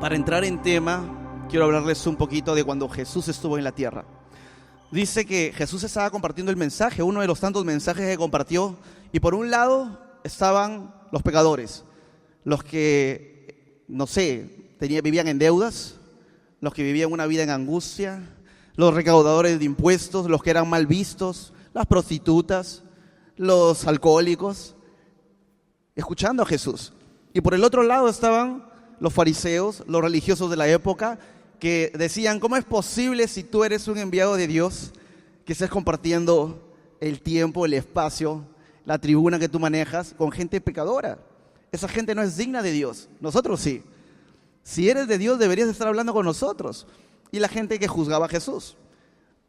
Para entrar en tema, quiero hablarles un poquito de cuando Jesús estuvo en la tierra. Dice que Jesús estaba compartiendo el mensaje, uno de los tantos mensajes que compartió, y por un lado estaban los pecadores, los que, vivían en deudas, los que vivían una vida en angustia, los recaudadores de impuestos, los que eran mal vistos, las prostitutas, los alcohólicos, escuchando a Jesús. Y por el otro lado estaban los fariseos, los religiosos de la época, que decían: ¿cómo es posible, si tú eres un enviado de Dios, que estés compartiendo el tiempo, el espacio, la tribuna que tú manejas con gente pecadora? Esa gente no es digna de Dios, nosotros sí. Si eres de Dios, deberías estar hablando con nosotros. Y la gente que juzgaba a Jesús: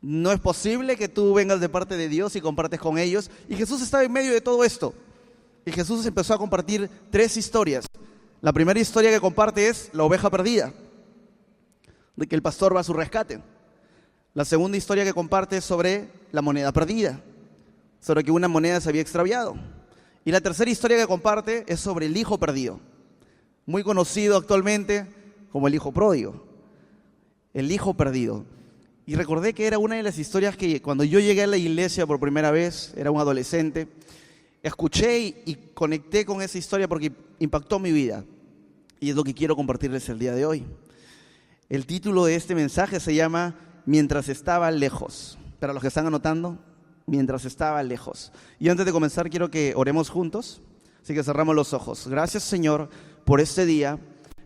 no es posible que tú vengas de parte de Dios y compartes con ellos. Y Jesús estaba en medio de todo esto. Y Jesús empezó a compartir 3 historias. La primera historia que comparte es la oveja perdida, de que el pastor va a su rescate. La segunda historia que comparte es sobre la moneda perdida, sobre que una moneda se había extraviado. Y la tercera historia que comparte es sobre el hijo perdido, muy conocido actualmente como el hijo pródigo, el hijo perdido. Y recordé que era una de las historias que cuando yo llegué a la iglesia por primera vez, era un adolescente, escuché y conecté con esa historia porque impactó mi vida. Y es lo que quiero compartirles el día de hoy. El título de este mensaje se llama Mientras estaba lejos. Para los que están anotando, mientras estaba lejos. Y antes de comenzar quiero que oremos juntos. Así que cerramos los ojos. Gracias, Señor, por este día.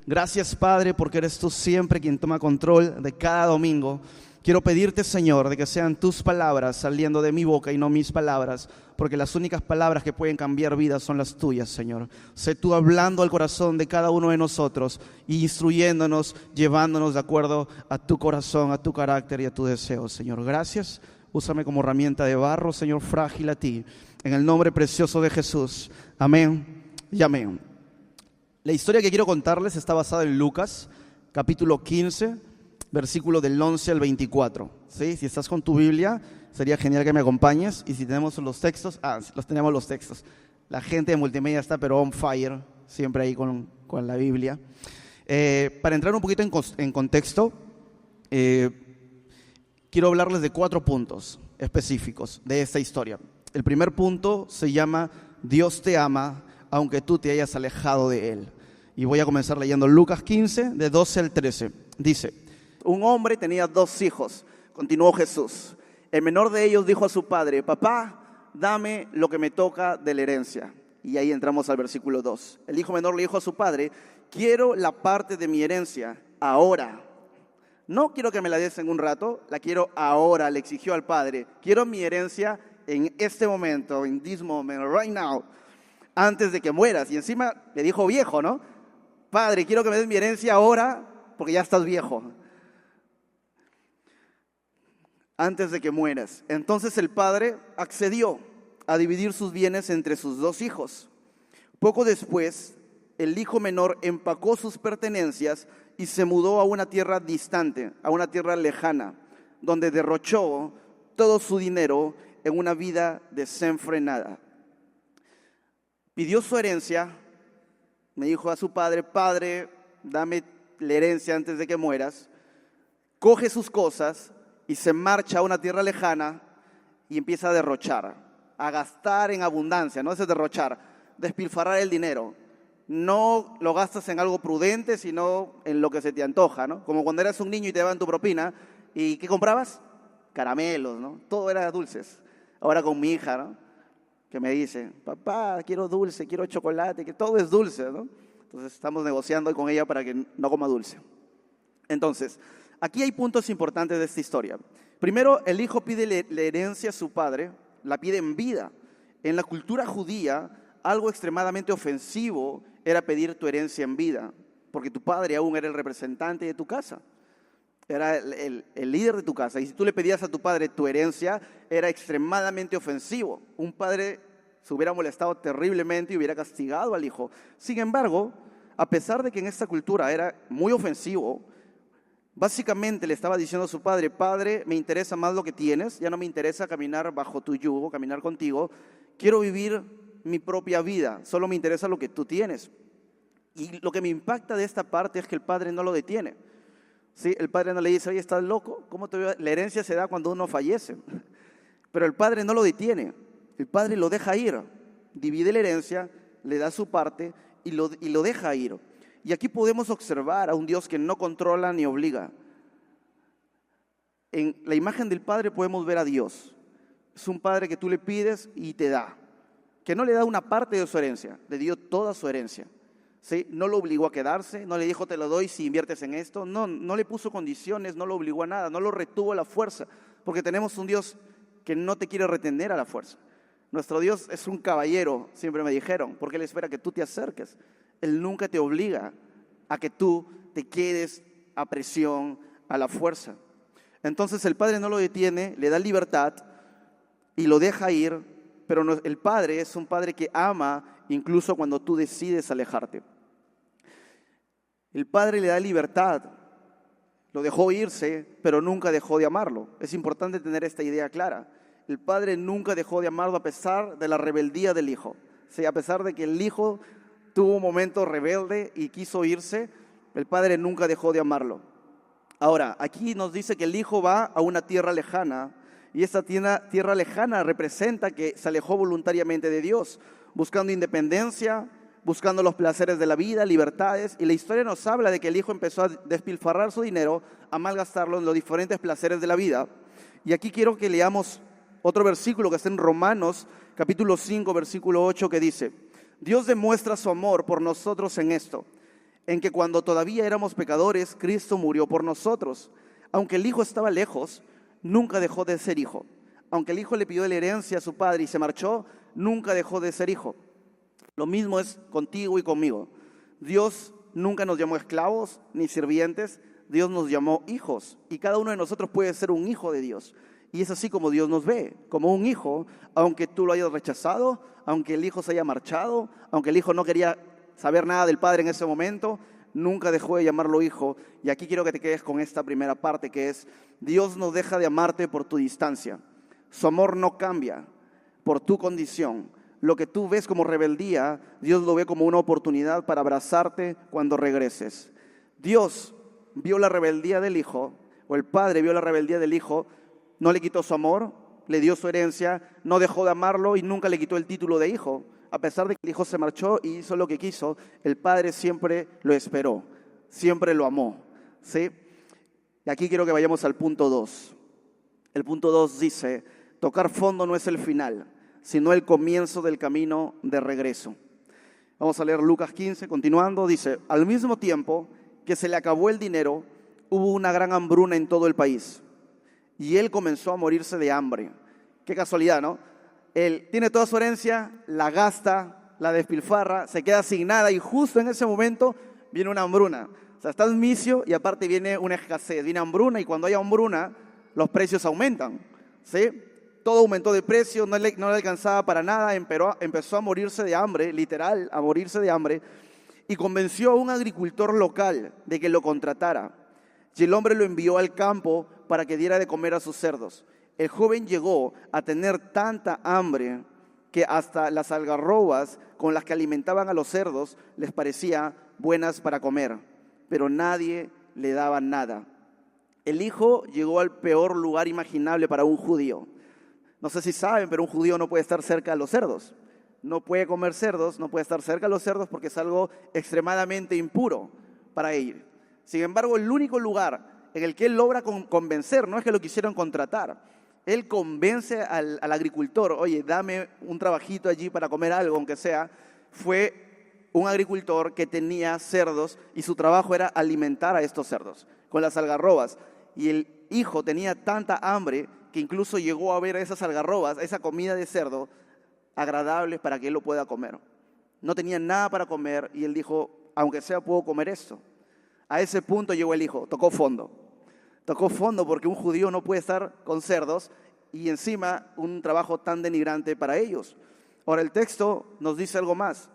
Gracias, Padre, porque eres tú siempre quien toma control de cada domingo. Quiero pedirte, Señor, de que sean tus palabras saliendo de mi boca y no mis palabras, porque las únicas palabras que pueden cambiar vidas son las tuyas, Señor. Sé tú hablando al corazón de cada uno de nosotros y instruyéndonos, llevándonos de acuerdo a tu corazón, a tu carácter y a tu deseo, Señor. Gracias. Úsame como herramienta de barro, Señor, frágil a ti. En el nombre precioso de Jesús. Amén y amén. La historia que quiero contarles está basada en Lucas, capítulo 15, versículo del 11 al 24. ¿Sí? Si estás con tu Biblia, sería genial que me acompañes. Y si tenemos los textos, tenemos los textos. La gente de multimedia está pero on fire, siempre ahí con la Biblia. Para entrar un poquito en contexto, quiero hablarles de 4 puntos específicos de esta historia. El primer punto se llama Dios te ama, aunque tú te hayas alejado de Él. Y voy a comenzar leyendo Lucas 15, de 12 al 13. Dice: un hombre tenía 2 hijos, continuó Jesús. El menor de ellos dijo a su padre: papá, dame lo que me toca de la herencia. Y ahí entramos al versículo 2. El hijo menor le dijo a su padre: quiero la parte de mi herencia ahora. No quiero que me la des en un rato, la quiero ahora, le exigió al padre. Quiero mi herencia en este momento, in this moment, right now, antes de que mueras. Y encima le dijo viejo, ¿no? Padre, quiero que me des mi herencia ahora porque ya estás viejo. Antes de que mueras. Entonces el padre accedió a dividir sus bienes entre sus 2 hijos. Poco después, el hijo menor empacó sus pertenencias y se mudó a una tierra distante, a una tierra lejana, donde derrochó todo su dinero en una vida desenfrenada. Pidió su herencia, me dijo a su padre: padre, dame la herencia antes de que mueras. Coge sus cosas y se marcha a una tierra lejana y empieza a derrochar, a gastar en abundancia. No es derrochar, despilfarrar el dinero. No lo gastas en algo prudente, sino en lo que se te antoja, ¿no? Como cuando eras un niño y te daban tu propina. ¿Y qué comprabas? Caramelos, ¿no? Todo era dulces. Ahora con mi hija, ¿no? Que me dice: papá, quiero dulce, quiero chocolate, que todo es dulce, ¿no? Entonces estamos negociando con ella para que no coma dulce. Entonces, aquí hay puntos importantes de esta historia. Primero, el hijo pide la herencia a su padre, la pide en vida. En la cultura judía, algo extremadamente ofensivo era pedir tu herencia en vida, porque tu padre aún era el representante de tu casa, era el líder de tu casa. Y si tú le pedías a tu padre tu herencia, era extremadamente ofensivo. Un padre se hubiera molestado terriblemente y hubiera castigado al hijo. Sin embargo, a pesar de que en esta cultura era muy ofensivo, básicamente le estaba diciendo a su padre: padre, me interesa más lo que tienes, ya no me interesa caminar bajo tu yugo, caminar contigo, quiero vivir mi propia vida, solo me interesa lo que tú tienes. Y lo que me impacta de esta parte es que el padre no lo detiene. ¿Sí? El padre no le dice, oye, ¿estás loco? ¿Cómo la herencia se da cuando uno fallece? Pero el padre no lo detiene. El padre lo deja ir. Divide la herencia, le da su parte y lo deja ir. Y aquí podemos observar a un Dios que no controla ni obliga. En la imagen del padre podemos ver a Dios. Es un padre que tú le pides y te da. Que no le da una parte de su herencia, le dio toda su herencia. ¿Sí? No lo obligó a quedarse, no le dijo te lo doy si inviertes en esto. No le puso condiciones, no lo obligó a nada, no lo retuvo a la fuerza. Porque tenemos un Dios que no te quiere retener a la fuerza. Nuestro Dios es un caballero, siempre me dijeron, porque Él espera que tú te acerques. Él nunca te obliga a que tú te quedes a presión, a la fuerza. Entonces el Padre no lo detiene, le da libertad y lo deja ir, pero el Padre es un Padre que ama incluso cuando tú decides alejarte. El Padre le da libertad, lo dejó irse, pero nunca dejó de amarlo. Es importante tener esta idea clara. El Padre nunca dejó de amarlo a pesar de la rebeldía del Hijo. Sí, a pesar de que el Hijo tuvo un momento rebelde y quiso irse, el Padre nunca dejó de amarlo. Ahora, aquí nos dice que el Hijo va a una tierra lejana, y esta tierra lejana representa que se alejó voluntariamente de Dios, buscando independencia, buscando los placeres de la vida, libertades, y la historia nos habla de que el Hijo empezó a despilfarrar su dinero, a malgastarlo en los diferentes placeres de la vida. Y aquí quiero que leamos otro versículo que está en Romanos, capítulo 5, versículo 8, que dice: Dios demuestra su amor por nosotros en esto, en que cuando todavía éramos pecadores, Cristo murió por nosotros. Aunque el Hijo estaba lejos, nunca dejó de ser Hijo. Aunque el Hijo le pidió la herencia a su padre y se marchó, nunca dejó de ser Hijo. Lo mismo es contigo y conmigo. Dios nunca nos llamó esclavos ni sirvientes, Dios nos llamó hijos. Y cada uno de nosotros puede ser un hijo de Dios. Y es así como Dios nos ve, como un hijo, aunque tú lo hayas rechazado, aunque el hijo se haya marchado, aunque el hijo no quería saber nada del padre en ese momento, nunca dejó de llamarlo hijo. Y aquí quiero que te quedes con esta primera parte, que es: Dios no deja de amarte por tu distancia. Su amor no cambia por tu condición. Lo que tú ves como rebeldía, Dios lo ve como una oportunidad para abrazarte cuando regreses. Dios vio la rebeldía del hijo, o el padre vio la rebeldía del hijo, no le quitó su amor, le dio su herencia, no dejó de amarlo y nunca le quitó el título de hijo. A pesar de que el hijo se marchó y hizo lo que quiso, el padre siempre lo esperó, siempre lo amó. ¿Sí? Y aquí quiero que vayamos al punto 2. El punto 2 dice: tocar fondo no es el final, sino el comienzo del camino de regreso. Vamos a leer Lucas 15, continuando, dice: al mismo tiempo que se le acabó el dinero, hubo una gran hambruna en todo el país. Y él comenzó a morirse de hambre. Qué casualidad, ¿no? Él tiene toda su herencia, la gasta, la despilfarra, se queda sin nada y justo en ese momento viene una hambruna. O sea, estás misio y aparte viene una escasez, viene hambruna, y cuando hay hambruna los precios aumentan, ¿sí? Todo aumentó de precio, no le alcanzaba para nada, empezó a morirse de hambre, literal, a morirse de hambre, y convenció a un agricultor local de que lo contratara. Y el hombre lo envió al campo para que diera de comer a sus cerdos. El joven llegó a tener tanta hambre que hasta las algarrobas con las que alimentaban a los cerdos les parecía buenas para comer, pero nadie le daba nada. El hijo llegó al peor lugar imaginable para un judío. No sé si saben, pero un judío no puede estar cerca de los cerdos. No puede comer cerdos, no puede estar cerca de los cerdos porque es algo extremadamente impuro para él. Sin embargo, el único lugar en el que él logra convencer, no es que lo quisieron contratar, él convence al agricultor: oye, dame un trabajito allí para comer algo, aunque sea. Fue un agricultor que tenía cerdos y su trabajo era alimentar a estos cerdos con las algarrobas. Y el hijo tenía tanta hambre que incluso llegó a ver esas algarrobas, esa comida de cerdo, agradables para que él lo pueda comer. No tenía nada para comer y él dijo: aunque sea, puedo comer esto. A ese punto llegó el hijo, tocó fondo. Tocó fondo porque un judío no puede estar con cerdos y encima un trabajo tan denigrante para ellos. Ahora el texto nos dice algo más: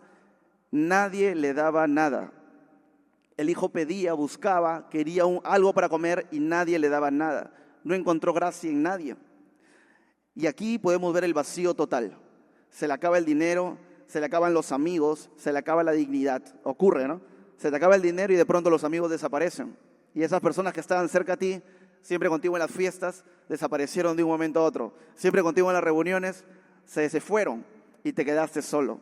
nadie le daba nada. El hijo pedía, buscaba, quería algo para comer y nadie le daba nada. No encontró gracia en nadie. Y aquí podemos ver el vacío total. Se le acaba el dinero, se le acaban los amigos, se le acaba la dignidad. Ocurre, ¿no? Se te acaba el dinero y de pronto los amigos desaparecen. Y esas personas que estaban cerca a ti, siempre contigo en las fiestas, desaparecieron de un momento a otro. Siempre contigo en las reuniones, se fueron y te quedaste solo.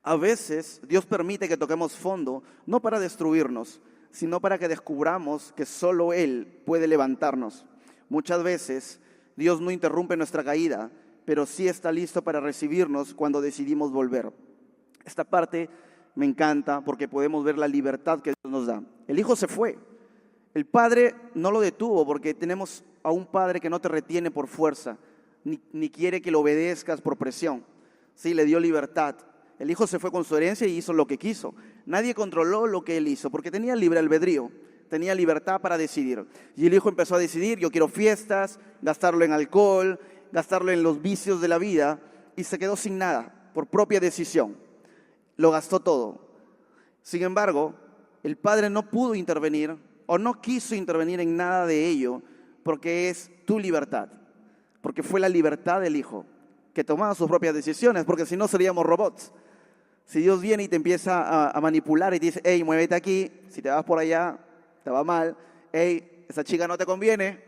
A veces Dios permite que toquemos fondo, no para destruirnos, sino para que descubramos que solo Él puede levantarnos. Muchas veces Dios no interrumpe nuestra caída, pero sí está listo para recibirnos cuando decidimos volver. Esta parte me encanta porque podemos ver la libertad que Dios nos da. El Hijo se fue. El Padre no lo detuvo porque tenemos a un Padre que no te retiene por fuerza, ni quiere que lo obedezcas por presión. Sí, le dio libertad. El Hijo se fue con su herencia y hizo lo que quiso. Nadie controló lo que Él hizo porque tenía libre albedrío, tenía libertad para decidir. Y el Hijo empezó a decidir: yo quiero fiestas, gastarlo en alcohol, gastarlo en los vicios de la vida, y se quedó sin nada por propia decisión. Lo gastó todo. Sin embargo, el Padre no pudo intervenir o no quiso intervenir en nada de ello porque es tu libertad, porque fue la libertad del Hijo que tomaba sus propias decisiones, porque si no seríamos robots. Si Dios viene y te empieza a manipular y te dice: hey, muévete aquí, si te vas por allá, te va mal. Hey, esa chica no te conviene,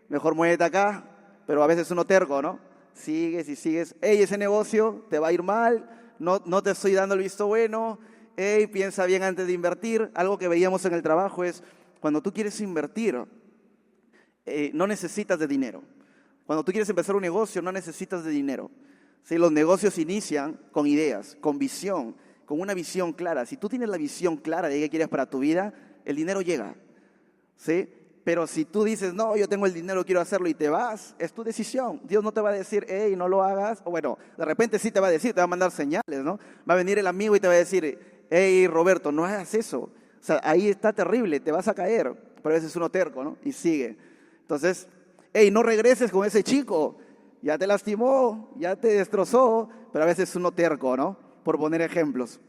mejor muévete acá. Pero a veces uno terco, ¿no? Sigues y sigues. Hey, ese negocio te va a ir mal, no te estoy dando el visto bueno. Hey, piensa bien antes de invertir. Algo que veíamos en el trabajo es, cuando tú quieres invertir, no necesitas de dinero. Cuando tú quieres empezar un negocio, no necesitas de dinero. ¿Sí? Los negocios inician con ideas, con visión, con una visión clara. Si tú tienes la visión clara de qué quieres para tu vida, el dinero llega. ¿Sí? Pero si tú dices: no, yo tengo el dinero, quiero hacerlo, y te vas, es tu decisión. Dios no te va a decir: hey, no lo hagas. O bueno, de repente sí te va a decir, te va a mandar señales, ¿no? Va a venir el amigo y te va a decir: hey, Roberto, no hagas eso. O sea, ahí está terrible, te vas a caer. Pero a veces uno terco, ¿no? Y sigue. Entonces, hey, no regreses con ese chico. Ya te lastimó, ya te destrozó. Pero a veces uno terco, ¿no? Por poner ejemplos.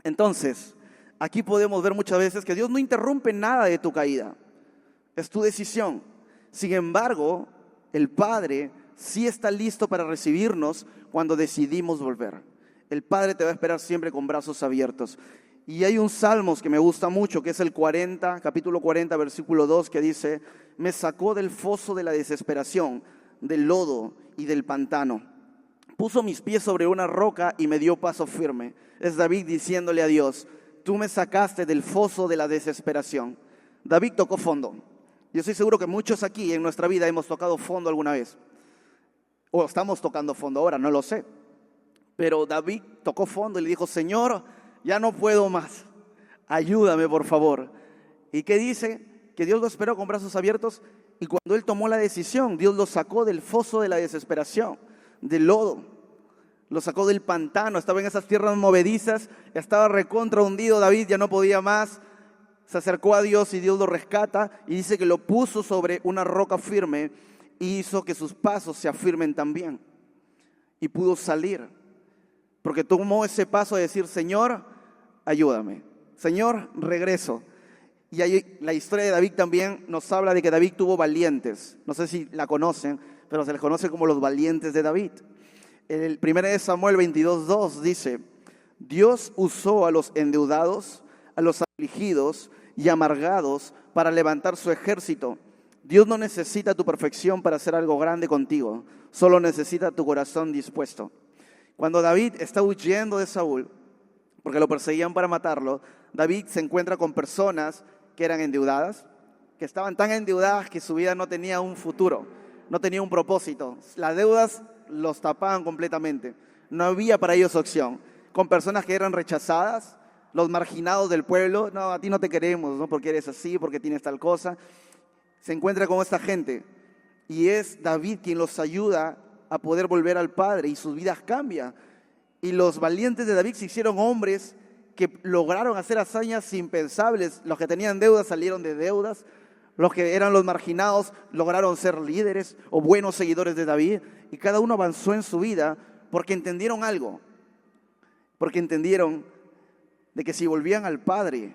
Entonces, aquí podemos ver muchas veces que Dios no interrumpe nada de tu caída. Es tu decisión. Sin embargo, el Padre sí está listo para recibirnos cuando decidimos volver. El Padre te va a esperar siempre con brazos abiertos. Y hay un Salmos que me gusta mucho, que es el 40, capítulo 40, versículo 2, que dice: me sacó del foso de la desesperación, del lodo y del pantano. Puso mis pies sobre una roca y me dio paso firme. Es David diciéndole a Dios: tú me sacaste del foso de la desesperación. David tocó fondo. Yo estoy seguro que muchos aquí en nuestra vida hemos tocado fondo alguna vez. O estamos tocando fondo ahora, no lo sé. Pero David tocó fondo y le dijo: Señor, ya no puedo más. Ayúdame, por favor. ¿Y qué dice? Que Dios lo esperó con brazos abiertos, y cuando él tomó la decisión, Dios lo sacó del foso de la desesperación, del lodo. Lo sacó del pantano, estaba en esas tierras movedizas, estaba recontra hundido David, ya no podía más. Se acercó a Dios y Dios lo rescata, y dice que lo puso sobre una roca firme y hizo que sus pasos se afirmen también. Y pudo salir, porque tomó ese paso de decir: Señor, ayúdame. Señor, regreso. Y ahí, la historia de David también nos habla de que David tuvo valientes. No sé si la conocen, pero se les conoce como los valientes de David. El 1 de Samuel 22:2 dice: Dios usó a los endeudados, a los afligidos y amargados para levantar su ejército. Dios no necesita tu perfección para hacer algo grande contigo, solo necesita tu corazón dispuesto. Cuando David está huyendo de Saúl, porque lo perseguían para matarlo, David se encuentra con personas que eran endeudadas, que estaban tan endeudadas que su vida no tenía un futuro, no tenía un propósito. Las deudas los tapaban completamente, no había para ellos opción. Con personas que eran rechazadas, los marginados del pueblo: no, a ti no te queremos, ¿no? Porque eres así, porque tienes tal cosa. Se encuentra con esta gente y es David quien los ayuda a poder volver al Padre, y sus vidas cambian. Y los valientes de David se hicieron hombres que lograron hacer hazañas impensables. Los que tenían deudas salieron de deudas. Los que eran los marginados lograron ser líderes o buenos seguidores de David. Y cada uno avanzó en su vida porque entendieron algo. Porque entendieron de que si volvían al Padre,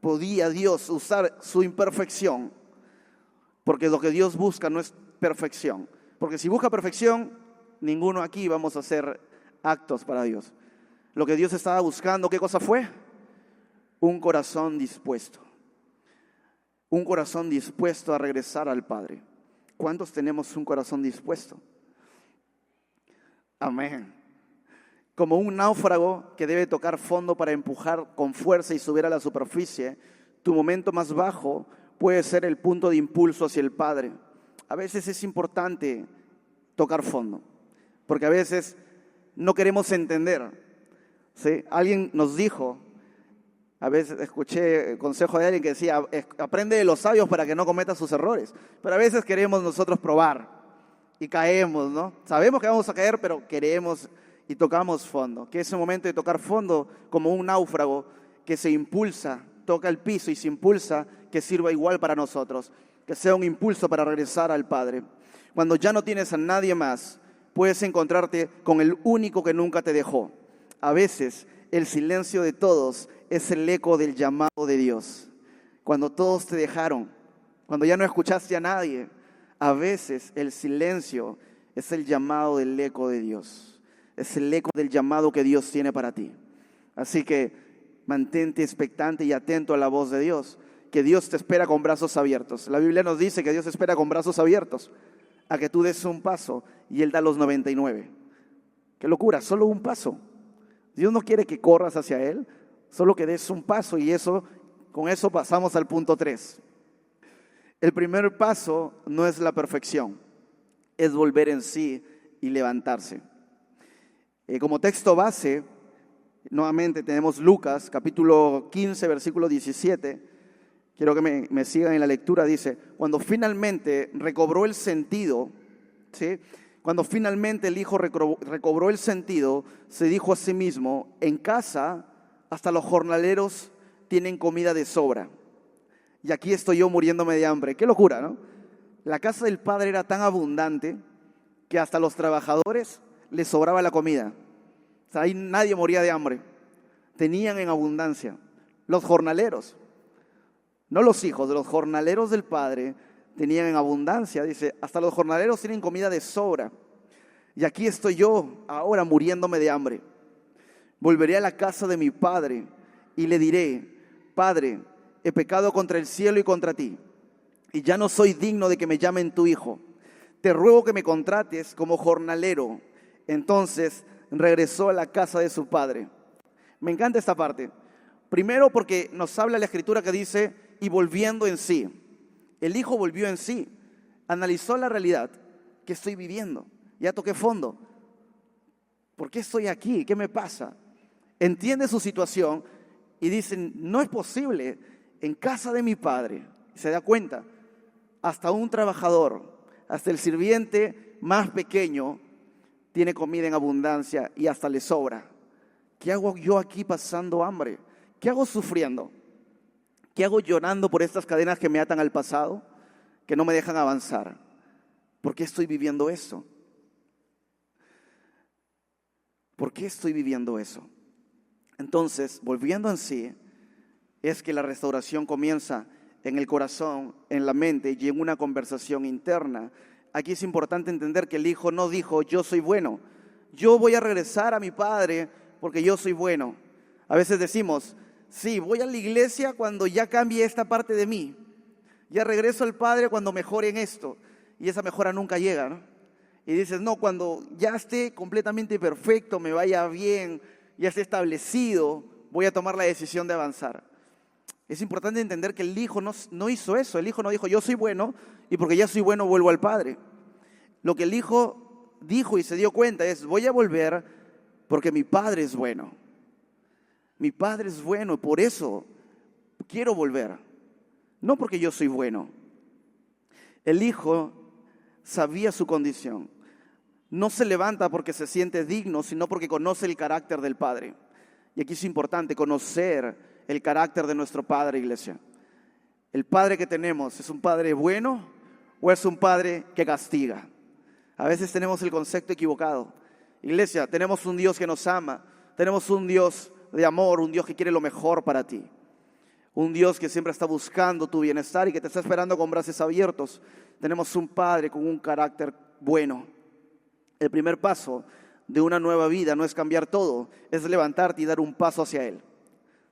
podía Dios usar su imperfección. Porque lo que Dios busca no es perfección. Porque si busca perfección, ninguno aquí vamos a hacer actos para Dios. Lo que Dios estaba buscando, ¿qué cosa fue? Un corazón dispuesto. Un corazón dispuesto a regresar al Padre. ¿Cuántos tenemos un corazón dispuesto? Amén. Como un náufrago que debe tocar fondo para empujar con fuerza y subir a la superficie, tu momento más bajo puede ser el punto de impulso hacia el Padre. A veces es importante tocar fondo, porque a veces no queremos entender, ¿sí? Alguien nos dijo, a veces escuché el consejo de alguien que decía, aprende de los sabios para que no cometas sus errores. Pero a veces queremos nosotros probar y caemos, ¿no? Sabemos que vamos a caer, pero queremos y tocamos fondo. Que ese momento de tocar fondo, como un náufrago que se impulsa, toca el piso y se impulsa, que sirva igual para nosotros. Que sea un impulso para regresar al Padre. Cuando ya no tienes a nadie más, puedes encontrarte con el único que nunca te dejó. A veces el silencio de todos es el eco del llamado de Dios. Cuando todos te dejaron, cuando ya no escuchaste a nadie, a veces el silencio es el llamado del eco de Dios. Es el eco del llamado que Dios tiene para ti. Así que mantente expectante y atento a la voz de Dios, que Dios te espera con brazos abiertos. La Biblia nos dice que Dios espera con brazos abiertos a que tú des un paso y Él da los 99. ¡Qué locura! Solo un paso. Dios no quiere que corras hacia Él, solo que des un paso, y con eso pasamos al punto 3. El primer paso no es la perfección, es volver en sí y levantarse. Como texto base, nuevamente tenemos Lucas, capítulo 15, versículo 17. Quiero que me sigan en la lectura. Dice, cuando finalmente recobró el sentido, ¿sí? Cuando finalmente el hijo recobró el sentido, se dijo a sí mismo, en casa hasta los jornaleros tienen comida de sobra. Y aquí estoy yo muriéndome de hambre. Qué locura, ¿no? La casa del padre era tan abundante que hasta los trabajadores les sobraba la comida. O sea, ahí nadie moría de hambre. Tenían en abundancia. Los jornaleros, no los hijos, los jornaleros del padre tenían en abundancia. Dice, hasta los jornaleros tienen comida de sobra. Y aquí estoy yo ahora muriéndome de hambre. Volveré a la casa de mi padre y le diré, Padre, he pecado contra el cielo y contra ti, y ya no soy digno de que me llamen tu hijo. Te ruego que me contrates como jornalero. Entonces regresó a la casa de su padre. Me encanta esta parte. Primero porque nos habla la escritura que dice, y volviendo en sí. El hijo volvió en sí, analizó la realidad que estoy viviendo. Ya toqué fondo. ¿Por qué estoy aquí? ¿Qué me pasa? Entiende su situación y dice, no es posible, en casa de mi padre, se da cuenta, hasta un trabajador, hasta el sirviente más pequeño, tiene comida en abundancia y hasta le sobra. ¿Qué hago yo aquí pasando hambre? ¿Qué hago sufriendo? ¿Qué hago llorando por estas cadenas que me atan al pasado, que no me dejan avanzar? ¿Por qué estoy viviendo eso? ¿Por qué estoy viviendo eso? Entonces, volviendo en sí, es que la restauración comienza en el corazón, en la mente y en una conversación interna. Aquí es importante entender que el hijo no dijo, yo soy bueno, yo voy a regresar a mi padre porque yo soy bueno. A veces decimos, sí, voy a la iglesia cuando ya cambie esta parte de mí. Ya regreso al Padre cuando mejore en esto. Y esa mejora nunca llega, ¿no? Y dices, no, cuando ya esté completamente perfecto, me vaya bien, ya esté establecido, voy a tomar la decisión de avanzar. Es importante entender que el hijo no hizo eso. El hijo no dijo, yo soy bueno y porque ya soy bueno vuelvo al Padre. Lo que el hijo dijo y se dio cuenta es, voy a volver porque mi Padre es bueno. Mi Padre es bueno, por eso quiero volver. No porque yo soy bueno. El hijo sabía su condición. No se levanta porque se siente digno, sino porque conoce el carácter del Padre. Y aquí es importante conocer el carácter de nuestro Padre, iglesia. El Padre que tenemos, ¿es un Padre bueno o es un Padre que castiga? A veces tenemos el concepto equivocado. Iglesia, tenemos un Dios que nos ama, tenemos un Dios de amor, un Dios que quiere lo mejor para ti. Un Dios que siempre está buscando tu bienestar y que te está esperando con brazos abiertos. Tenemos un Padre con un carácter bueno. El primer paso de una nueva vida no es cambiar todo, es levantarte y dar un paso hacia Él.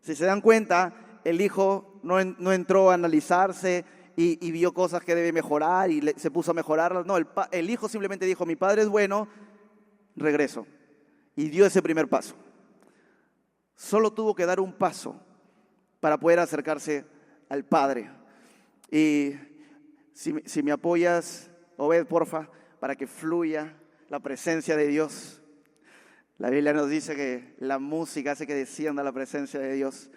Si se dan cuenta, el hijo no entró a analizarse y vio cosas que debe mejorar y se puso a mejorarlas. No, el hijo simplemente dijo, mi padre es bueno, regreso. Y dio ese primer paso. Solo tuvo que dar un paso para poder acercarse al Padre. Y si me apoyas, Obed, porfa, para que fluya la presencia de Dios. La Biblia nos dice que la música hace que descienda la presencia de Dios.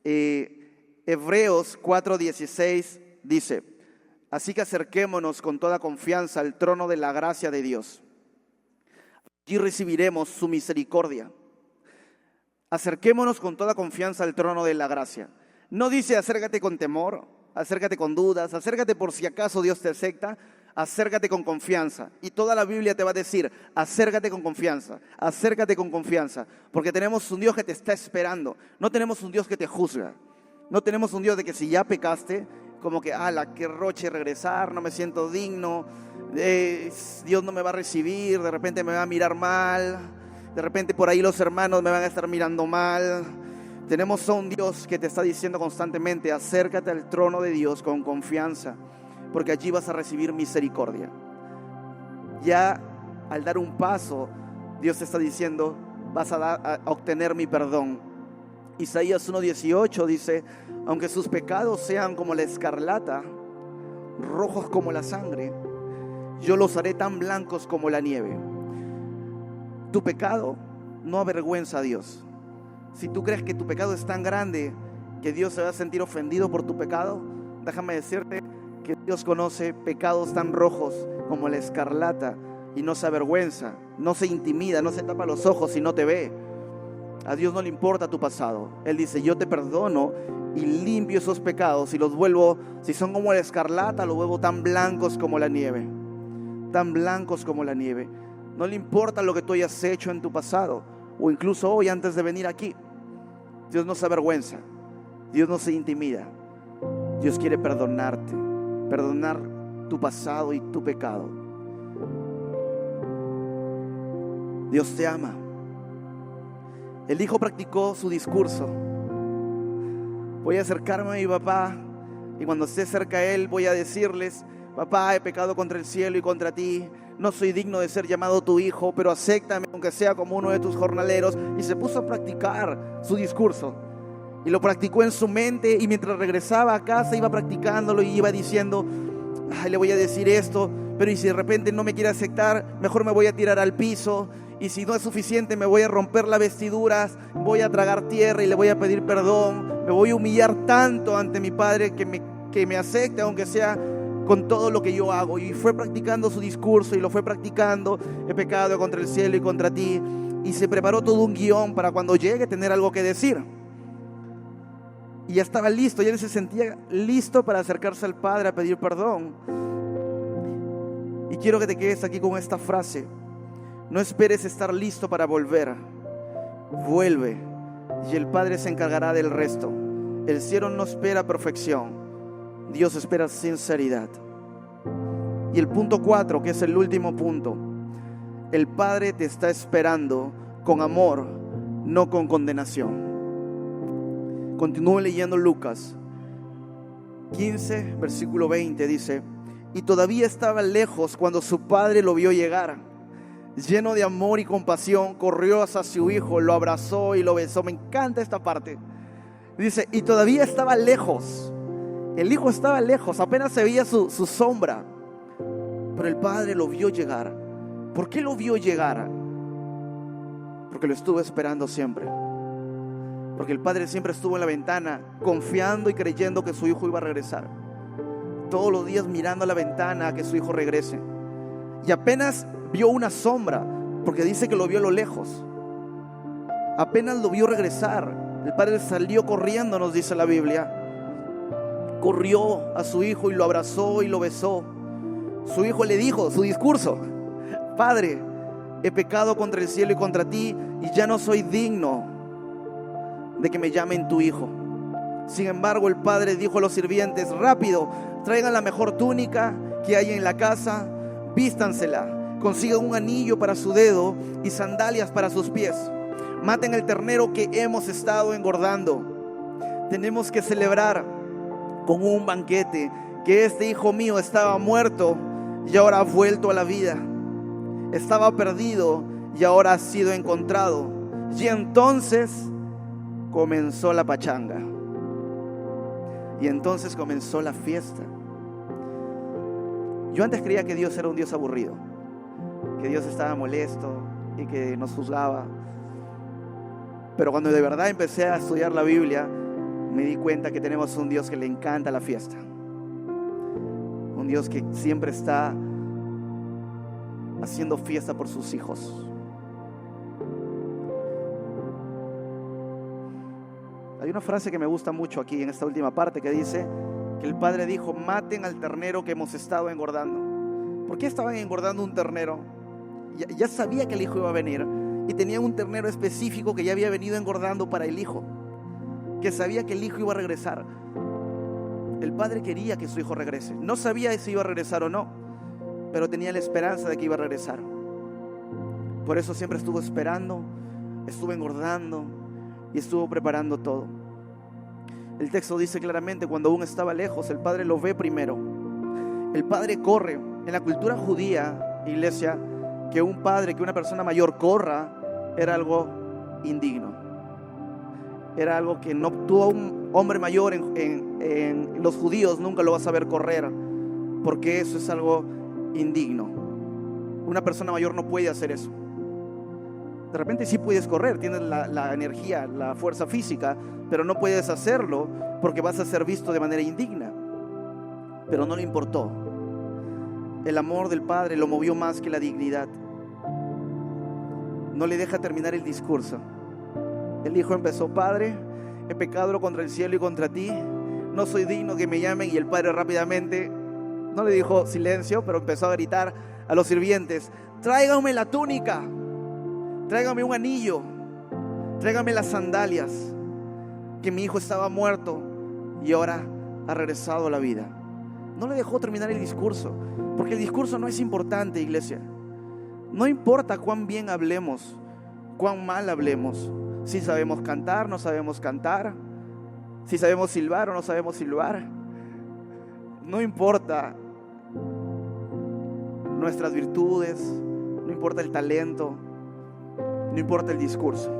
Hebreos 4:16 dice, así que acerquémonos con toda confianza al trono de la gracia de Dios. Allí recibiremos su misericordia. Acerquémonos con toda confianza al trono de la gracia. No dice acércate con temor, acércate con dudas, acércate por si acaso Dios te acepta, acércate con confianza. Y toda la Biblia te va a decir, acércate con confianza, porque tenemos un Dios que te está esperando. No tenemos un Dios que te juzga. No tenemos un Dios de que si ya pecaste, como que, qué roche regresar, no me siento digno, Dios no me va a recibir, de repente me va a mirar mal, de repente por ahí los hermanos me van a estar mirando mal. Tenemos a un Dios que te está diciendo constantemente, acércate al trono de Dios con confianza, porque allí vas a recibir misericordia. Ya al dar un paso, Dios te está diciendo, vas a obtener mi perdón. Isaías 1:18 dice, aunque sus pecados sean como la escarlata, rojos como la sangre, yo los haré tan blancos como la nieve. Tu pecado no avergüenza a Dios. Si tú crees que tu pecado es tan grande que Dios se va a sentir ofendido por tu pecado, déjame decirte que Dios conoce pecados tan rojos como la escarlata y no se avergüenza, no se intimida, no se tapa los ojos y no te ve. A Dios no le importa tu pasado. Él dice, yo te perdono y limpio esos pecados y los vuelvo, si son como la escarlata, los vuelvo tan blancos como la nieve. Tan blancos como la nieve. No le importa lo que tú hayas hecho en tu pasado o incluso hoy antes de venir aquí. Dios no se avergüenza. Dios no se intimida. Dios quiere perdonarte, perdonar tu pasado y tu pecado. Dios te ama. El hijo practicó su discurso. Voy a acercarme a mi papá y cuando esté cerca a él voy a decirles, papá, he pecado contra el cielo y contra ti. No soy digno de ser llamado tu hijo, pero acéptame aunque sea como uno de tus jornaleros. Y se puso a practicar su discurso. Y lo practicó en su mente y mientras regresaba a casa iba practicándolo y iba diciendo, le voy a decir esto, pero y si de repente no me quiere aceptar, mejor me voy a tirar al piso. Y si no es suficiente, me voy a romper las vestiduras, voy a tragar tierra y le voy a pedir perdón. Me voy a humillar tanto ante mi padre que me acepte, aunque sea con todo lo que yo hago. Y fue practicando su discurso y lo fue practicando. He pecado contra el cielo y contra ti. Y se preparó todo un guión para cuando llegue a tener algo que decir. Y ya estaba listo, ya se sentía listo para acercarse al Padre a pedir perdón. Y quiero que te quedes aquí con esta frase. No esperes estar listo para volver. Vuelve y el Padre se encargará del resto. El cielo no espera perfección. Dios espera sinceridad. Y el punto 4, que es el último punto. El Padre te está esperando con amor, no con condenación. Continúo leyendo Lucas 15, versículo 20, dice: y todavía estaba lejos cuando su padre lo vio llegar. Lleno de amor y compasión, corrió hacia su hijo, lo abrazó y lo besó. Me encanta esta parte. Dice, y todavía estaba lejos. El hijo estaba lejos, apenas se veía su sombra. Pero el padre lo vio llegar. ¿Por qué lo vio llegar? Porque lo estuvo esperando siempre. Porque el padre siempre estuvo en la ventana, confiando y creyendo que su hijo iba a regresar. Todos los días mirando a la ventana a que su hijo regrese. Y apenas vio una sombra, porque dice que lo vio a lo lejos. Apenas lo vio regresar, el padre salió corriendo, nos dice la Biblia. Corrió a su hijo y lo abrazó y lo besó. Su hijo le dijo su discurso: Padre, he pecado contra el cielo y contra ti, y ya no soy digno de que me llamen tu hijo. Sin embargo, el padre dijo a los sirvientes: rápido, traigan la mejor túnica que hay en la casa, vístansela, consigan un anillo para su dedo y sandalias para sus pies. Maten el ternero que hemos estado engordando. Tenemos que celebrar con un banquete que este hijo mío estaba muerto y ahora ha vuelto a la vida. Estaba perdido y ahora ha sido encontrado. Y entonces comenzó la pachanga. Y entonces comenzó la fiesta. Yo antes creía que Dios era un Dios aburrido, que Dios estaba molesto y que nos juzgaba. Pero cuando de verdad empecé a estudiar la Biblia, me di cuenta que tenemos un Dios que le encanta la fiesta. Un Dios que siempre está haciendo fiesta por sus hijos. Hay una frase que me gusta mucho aquí en esta última parte que dice que el padre dijo: maten al ternero que hemos estado engordando. ¿Por qué estaban engordando un ternero? Ya sabía que el hijo iba a venir y tenían un ternero específico que ya había venido engordando para el hijo, que sabía que el hijo iba a regresar. El padre quería que su hijo regrese. No sabía si iba a regresar o no, pero tenía la esperanza de que iba a regresar. Por eso siempre estuvo esperando, estuvo engordando y estuvo preparando todo. El texto dice claramente: cuando aún estaba lejos, el padre lo ve primero. El padre corre. En la cultura judía, iglesia, que un padre, que una persona mayor corra era algo indigno. Era algo que no tuvo un hombre mayor en los judíos, nunca lo vas a ver correr, porque eso es algo indigno. Una persona mayor no puede hacer eso. De repente sí puedes correr, tienes la energía, la fuerza física, pero no puedes hacerlo porque vas a ser visto de manera indigna. Pero no le importó. El amor del padre lo movió más que la dignidad. No le deja terminar el discurso. El hijo empezó: padre, he pecado contra el cielo y contra ti, no soy digno que me llamen. Y el padre rápidamente, no le dijo silencio, pero empezó a gritar a los sirvientes: tráiganme la túnica, tráiganme un anillo, tráiganme las sandalias, que mi hijo estaba muerto y ahora ha regresado a la vida. No le dejó terminar el discurso, porque el discurso no es importante, iglesia. No importa cuán bien hablemos, cuán mal hablemos, si sabemos cantar, no sabemos cantar, si sabemos silbar o no sabemos silbar. No importa nuestras virtudes, no importa el talento, no importa el discurso.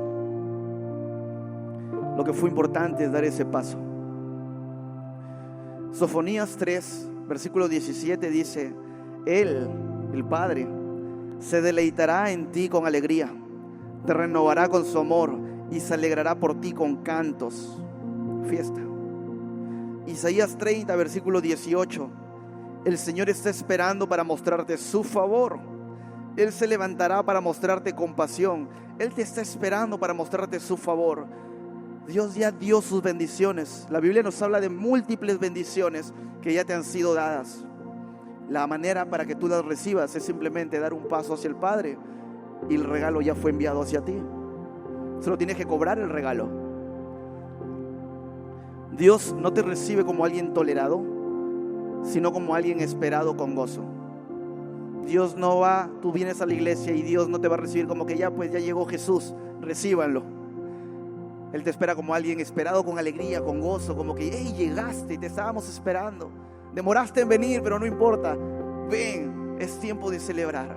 Lo que fue importante es dar ese paso. Sofonías 3, versículo 17 dice: Él, el Padre, se deleitará en ti con alegría, te renovará con su amor y se alegrará por ti con cantos. Fiesta. Isaías 30, versículo 18: el Señor está esperando para mostrarte su favor. Él se levantará para mostrarte compasión. Él te está esperando para mostrarte su favor. Dios ya dio sus bendiciones. La Biblia nos habla de múltiples bendiciones que ya te han sido dadas. La manera para que tú las recibas es simplemente dar un paso hacia el Padre y el regalo ya fue enviado hacia ti. Solo tienes que cobrar el regalo. Dios no te recibe como alguien tolerado, sino como alguien esperado con gozo. Dios no va, tú vienes a la iglesia y Dios no te va a recibir como que ya llegó Jesús, recíbanlo. Él te espera como alguien esperado con alegría, con gozo, como que hey, llegaste, te estábamos esperando. Demoraste en venir, pero no importa. Ven, es tiempo de celebrar.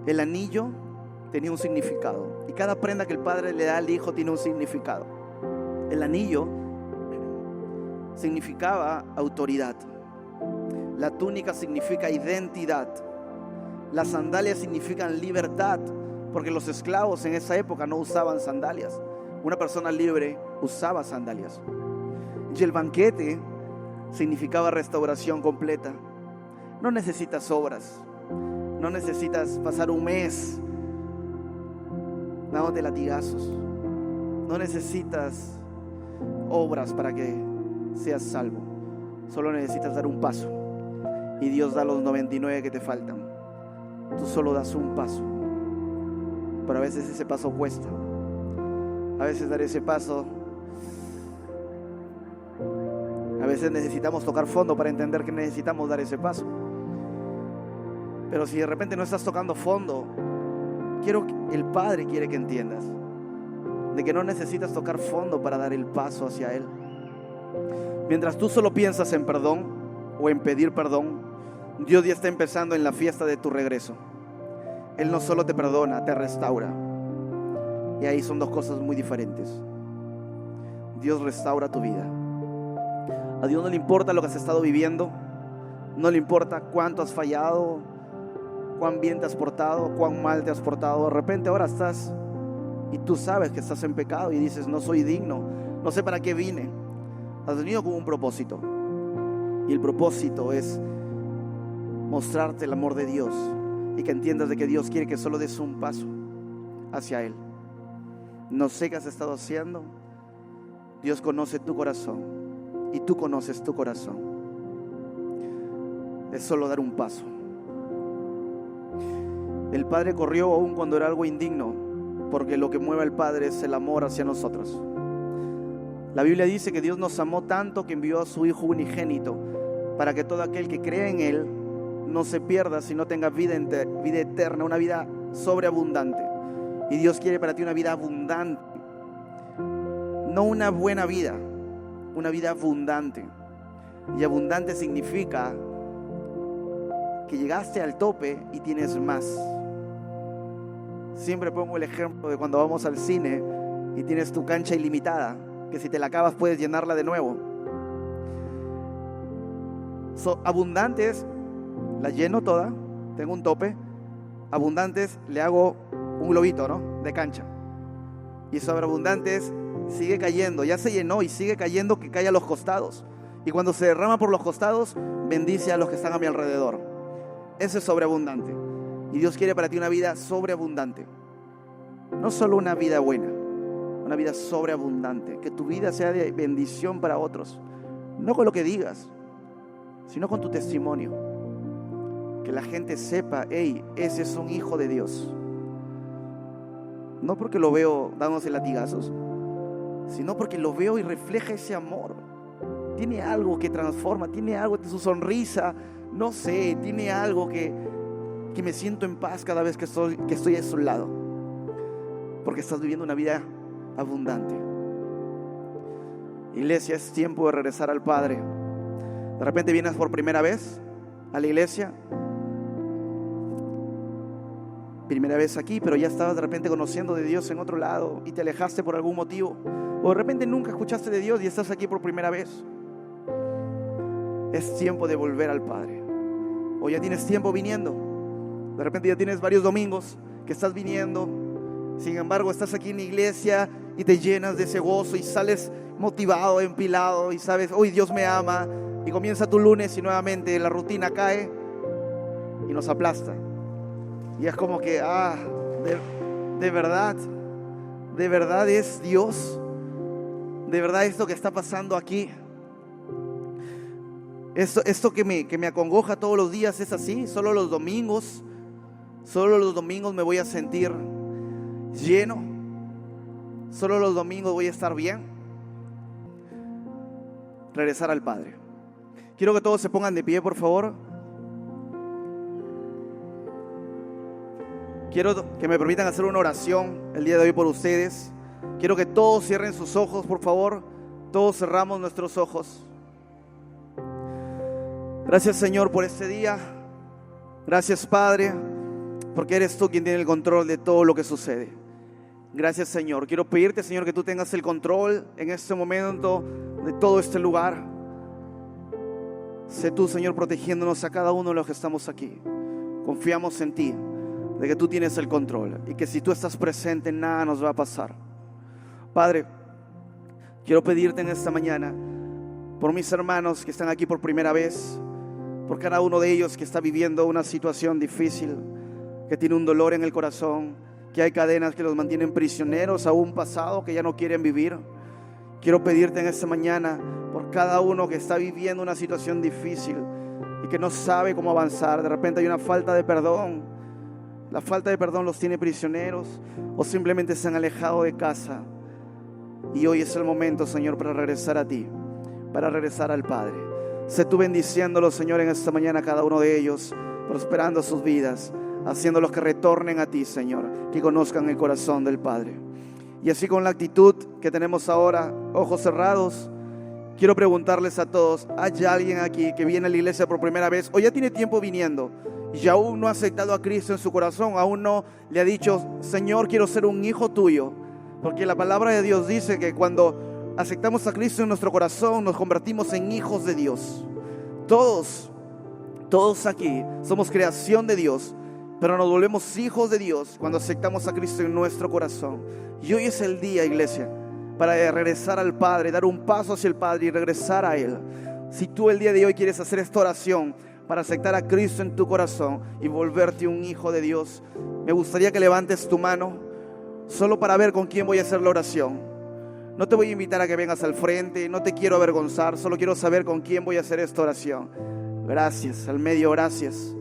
El anillo tenía un significado y cada prenda que el padre le da al hijo tiene un significado. El anillo significaba autoridad. La túnica significa identidad. Las sandalias significan libertad, porque los esclavos en esa época no usaban sandalias. Una persona libre usaba sandalias. Y el banquete significaba restauración completa. No necesitas obras, no necesitas pasar un mes dándote latigazos, no necesitas obras para que seas salvo. Solo necesitas dar un paso y Dios da los 99 que te faltan. Tú solo das un paso, pero a veces ese paso cuesta. A veces dar ese paso, a veces necesitamos tocar fondo para entender que necesitamos dar ese paso. Pero si de repente no estás tocando fondo, el Padre quiere que entiendas de que no necesitas tocar fondo para dar el paso hacia Él. Mientras tú solo piensas en perdón o en pedir perdón, Dios ya está empezando en la fiesta de tu regreso. Él no solo te perdona, te restaura. Y ahí son dos cosas muy diferentes. Dios restaura tu vida. A Dios no le importa lo que has estado viviendo, no le importa cuánto has fallado, cuán bien te has portado, cuán mal te has portado. De repente ahora estás y tú sabes que estás en pecado y dices: no soy digno, no sé para qué vine. Has venido con un propósito, y el propósito es mostrarte el amor de Dios y que entiendas de que Dios quiere que solo des un paso hacia Él. No sé qué has estado haciendo. Dios conoce tu corazón y tú conoces tu corazón. Es solo dar un paso. El Padre corrió aún cuando era algo indigno, porque lo que mueve al Padre es el amor hacia nosotros. La Biblia dice que Dios nos amó tanto que envió a su Hijo unigénito para que todo aquel que cree en Él no se pierda, sino tenga vida eterna, una vida sobreabundante. Y Dios quiere para ti una vida abundante, no una buena vida, una vida abundante. Y abundante significa que llegaste al tope y tienes más. Siempre pongo el ejemplo de cuando vamos al cine y tienes tu cancha ilimitada, que si te la acabas puedes llenarla de nuevo. Abundantes, la lleno toda, tengo un tope. Abundantes, le hago un globito, ¿no?, de cancha. Y sobreabundantes, sigue cayendo, ya se llenó y sigue cayendo, que cae a los costados. Y cuando se derrama por los costados, bendice a los que están a mi alrededor. Eso es sobreabundante. Y Dios quiere para ti una vida sobreabundante. No solo una vida buena, una vida sobreabundante. Que tu vida sea de bendición para otros. No con lo que digas, sino con tu testimonio. Que la gente sepa: hey, ese es un hijo de Dios. No porque lo veo dándose latigazos, sino porque lo veo y refleja ese amor. Tiene algo que transforma, tiene algo de su sonrisa, no sé, tiene algo que me siento en paz cada vez que estoy a su lado, porque estás viviendo una vida abundante. Iglesia, es tiempo de regresar al Padre. De repente vienes por primera vez a la iglesia, primera vez aquí, pero ya estabas de repente conociendo de Dios en otro lado y te alejaste por algún motivo, o de repente nunca escuchaste de Dios y estás aquí por primera vez. Es tiempo de volver al Padre. O ya tienes tiempo viniendo, de repente ya tienes varios domingos que estás viniendo, sin embargo estás aquí en la iglesia y te llenas de ese gozo y sales motivado, empilado, y sabes: hoy Dios me ama. Y comienza tu lunes y nuevamente la rutina cae y nos aplasta. Y es como que, de verdad es Dios, de verdad esto que está pasando aquí, esto que me acongoja todos los días es así. Solo los domingos me voy a sentir lleno, solo los domingos voy a estar bien. Regresar al Padre. Quiero que todos se pongan de pie, por favor. Quiero que me permitan hacer una oración el día de hoy por ustedes. Quiero que todos cierren sus ojos, por favor. Todos cerramos nuestros ojos. Gracias, Señor, por este día. Gracias, Padre, porque eres tú quien tiene el control de todo lo que sucede. Gracias, Señor. Quiero pedirte, Señor, que tú tengas el control en este momento de todo este lugar. Sé tú, Señor, protegiéndonos a cada uno de los que estamos aquí. Confiamos en ti, de que tú tienes el control y que si tú estás presente, nada nos va a pasar. Padre, quiero pedirte en esta mañana por mis hermanos que están aquí por primera vez, por cada uno de ellos que está viviendo una situación difícil, que tiene un dolor en el corazón, que hay cadenas que los mantienen prisioneros a un pasado que ya no quieren vivir. Quiero pedirte en esta mañana por cada uno que está viviendo una situación difícil y que no sabe cómo avanzar. De repente hay una falta de perdón. La falta de perdón los tiene prisioneros, o simplemente se han alejado de casa. Y hoy es el momento, Señor, para regresar a ti, para regresar al Padre. Sé tú bendiciéndolos, Señor, en esta mañana cada uno de ellos, prosperando sus vidas, haciéndolos que retornen a ti, Señor, que conozcan el corazón del Padre. Y así con la actitud que tenemos ahora, ojos cerrados, quiero preguntarles a todos, ¿hay alguien aquí que viene a la iglesia por primera vez o ya tiene tiempo viniendo y aún no ha aceptado a Cristo en su corazón, aún no le ha dicho, Señor, quiero ser un hijo tuyo? Porque la palabra de Dios dice que cuando aceptamos a Cristo en nuestro corazón, nos convertimos en hijos de Dios. Todos aquí somos creación de Dios, pero nos volvemos hijos de Dios cuando aceptamos a Cristo en nuestro corazón. Y hoy es el día, iglesia, para regresar al Padre, dar un paso hacia el Padre y regresar a Él. Si tú el día de hoy quieres hacer esta oración para aceptar a Cristo en tu corazón y volverte un hijo de Dios, me gustaría que levantes tu mano solo para ver con quién voy a hacer la oración. No te voy a invitar a que vengas al frente, no te quiero avergonzar, solo quiero saber con quién voy a hacer esta oración. Gracias, al medio, gracias.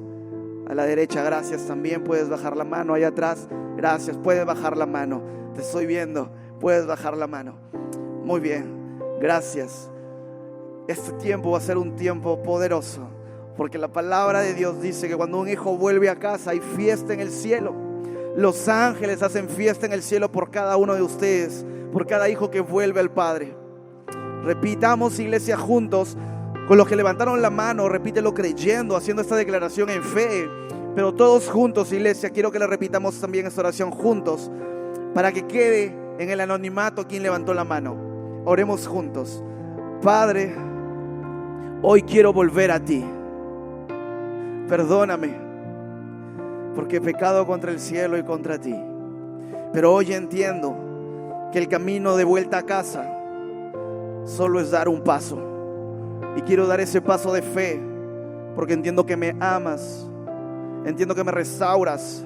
A la derecha, gracias también. Puedes bajar la mano, allá atrás, gracias, puedes bajar la mano. Te estoy viendo, puedes bajar la mano. Muy bien, gracias. Este tiempo va a ser un tiempo poderoso, porque la palabra de Dios dice que cuando un hijo vuelve a casa hay fiesta en el cielo. Los ángeles hacen fiesta en el cielo por cada uno de ustedes, por cada hijo que vuelve al Padre. Repitamos, iglesia, juntos. Con los que levantaron la mano, repítelo creyendo, haciendo esta declaración en fe. Pero todos juntos, iglesia, quiero que le repitamos también esta oración juntos, para que quede en el anonimato quien levantó la mano. Oremos juntos. Padre, hoy quiero volver a ti. Perdóname, porque he pecado contra el cielo y contra ti. Pero hoy entiendo que el camino de vuelta a casa solo es dar un paso. Y quiero dar ese paso de fe, porque entiendo que me amas, entiendo que me restauras,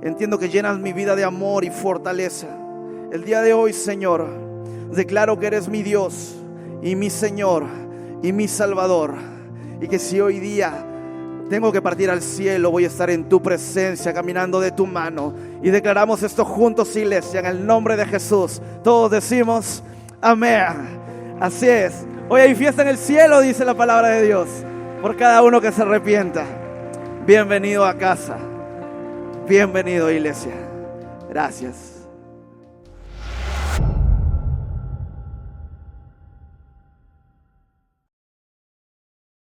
entiendo que llenas mi vida de amor y fortaleza. El día de hoy, Señor, declaro que eres mi Dios y mi Señor y mi Salvador, y que si hoy día tengo que partir al cielo, voy a estar en tu presencia, caminando de tu mano. Y declaramos esto juntos, iglesia, en el nombre de Jesús. Todos decimos amén. Así es. Hoy hay fiesta en el cielo, dice la palabra de Dios, por cada uno que se arrepienta. Bienvenido a casa. Bienvenido, iglesia. Gracias.